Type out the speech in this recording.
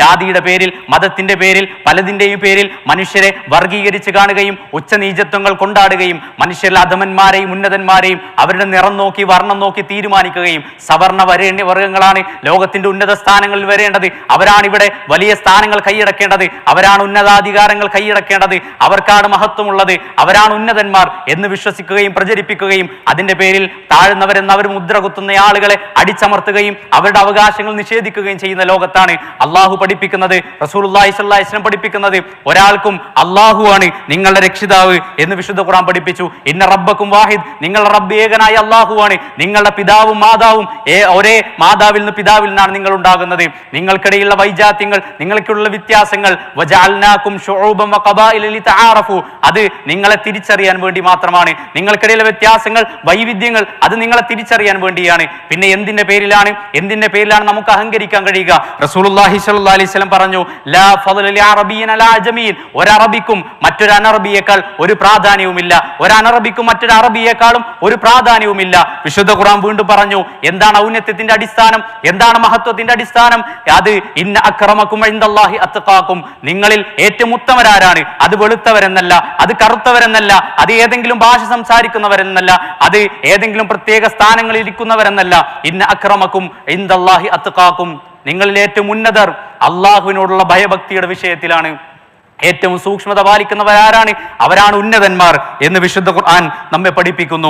ജാതിയുടെ പേരിൽ, മതത്തിന്റെ പേരിൽ, പലതിന്റെയും പേരിൽ മനുഷ്യരെ വർഗീകരിച്ച് കാണുകയും ഉച്ചനീചത്വങ്ങൾ കൊണ്ടാടുകയും മനുഷ്യരിൽ അധമന്മാരെയും ഉന്നതന്മാരെയും അവരുടെ നിറം നോക്കി വർണ്ണം നോക്കി തീരുമാനിക്കുകയും സവർണ വർഗങ്ങളാണ് ലോകത്തിന്റെ ഉന്നത സ്ഥാനങ്ങളിൽ വരേണ്ടത്, അവരാണ് ഇവിടെ വലിയ സ്ഥാനങ്ങൾ കൈയടക്കേണ്ടത്, അവരാണ് ഉന്നതാധികാരങ്ങൾ കൈയടക്കേണ്ടത്, അവർക്കാണ് മഹത്വമുള്ളത്, അവരാണ് ഉന്നതന്മാർ എന്ന് വിശ്വസിക്കുകയും പ്രചരിപ്പിക്കുകയും അതിന്റെ പേരിൽ താഴ്ന്നവരെന്ന് അവർ മുദ്ര കുത്തുന്ന ആളുകളെ അടിച്ചമർത്തുകയും അവരുടെ അവകാശങ്ങൾ നിഷേധിക്കുകയും ചെയ്യുന്ന ലോകത്താണ് അള്ളാഹു പഠിപ്പിക്കുന്നത്, റസൂലുള്ളാഹി സ്വല്ലല്ലാഹി അലൈഹി വസല്ലം പഠിപ്പിക്കുന്നത് ഒരാൾക്കും അള്ളാഹുവാണ് നിങ്ങളുടെ രക്ഷിതാവ് എന്ന് വിശുദ്ധ ഖുർആൻ പഠിപ്പിച്ചു. ഇന്ന റബ്ബക്കും വാഹിദ്, നിങ്ങളുടെ റബ്ബ് ഏകനായ അള്ളാഹുവാണ്, നിങ്ങളുടെ പിതാവും മാതാവും ഒരേ മാതാവിൽ നിന്ന് പിതാവിൽ നിന്നാണ് നിങ്ങൾ ഉണ്ടാകുന്നത്, നിങ്ങൾക്കിടയിലുള്ള വൈജാത്യങ്ങൾ, നിങ്ങൾക്കുള്ള വ്യത്യാസങ്ങൾ വജഅൽനാകും ശുഊബൻ വഖബായില ലിതആറഫു, അത് നിങ്ങളെ തിരിച്ചറിയാൻ വേണ്ടി മാത്രമാണ്, നിങ്ങൾക്കിടയിലെ വ്യത്യാസങ്ങൾ വൈവിധ്യങ്ങൾ അത് നിങ്ങളെ തിരിച്ചറിയാൻ വേണ്ടിയാണ്. പിന്നെ എന്തിന്റെ പേരിലാണ് നമുക്ക് അഹങ്കരിക്കാൻ കഴിയുക? റസൂലുള്ളാഹി സ്വല്ലല്ലാഹി അലൈഹി വസല്ലം പറഞ്ഞു, ലാ ഫളല ലിഅറബിയ്യിൻ അലാ അജമിയ്യിൻ, ഒരു അറബിക്കും മറ്റൊരു അനറബിയേക്കാൾ ഒരു പ്രാധാന്യവുമില്ല, ഒരു അനറബിക്കും മറ്റൊരു അറബിയേക്കാളും ഒരു പ്രാധാന്യവുമില്ല. വിശുദ്ധ ഖുർആൻ വീണ്ടും പറഞ്ഞു, എന്താണ് ഔന്നത്യത്തിന്റെ അടിസ്ഥാനം, എന്താണ് മഹത്വത്തിന്റെ അടിസ്ഥാനം? അത് ഇന്ന അക്രമക്കും ഇൻദല്ലാഹി അത്ഖാക്കും, നിങ്ങളിൽ ഏറ്റവും ഉത്തമരാരാണ്, അത് വെളുത്തവരെന്നല്ല, അത് കറുത്തവരെന്നല്ല, അത് ഏതെങ്കിലും ഭാഷ സംസാരിക്കുന്നവരെന്നല്ല, അത് ഏതെങ്കിലും പ്രത്യേക സ്ഥാനങ്ങളിൽ ഇരിക്കുന്നവരെന്നല്ല, ഇന്ന അക്രമക്കും ഇൻദല്ലാഹി അത്ഖാക്കും, നിങ്ങളിൽ ഏറ്റവും ഉന്നതർ അള്ളാഹുവിനോടുള്ള ഭയഭക്തിയുടെ വിഷയത്തിലാണ്. ഏറ്റവും സൂക്ഷ്മത പാലിക്കുന്നവരാരാണ്, അവരാണ് ഉന്നതന്മാർ എന്ന് വിശുദ്ധ ഖുർആൻ നമ്മെ പഠിപ്പിക്കുന്നു.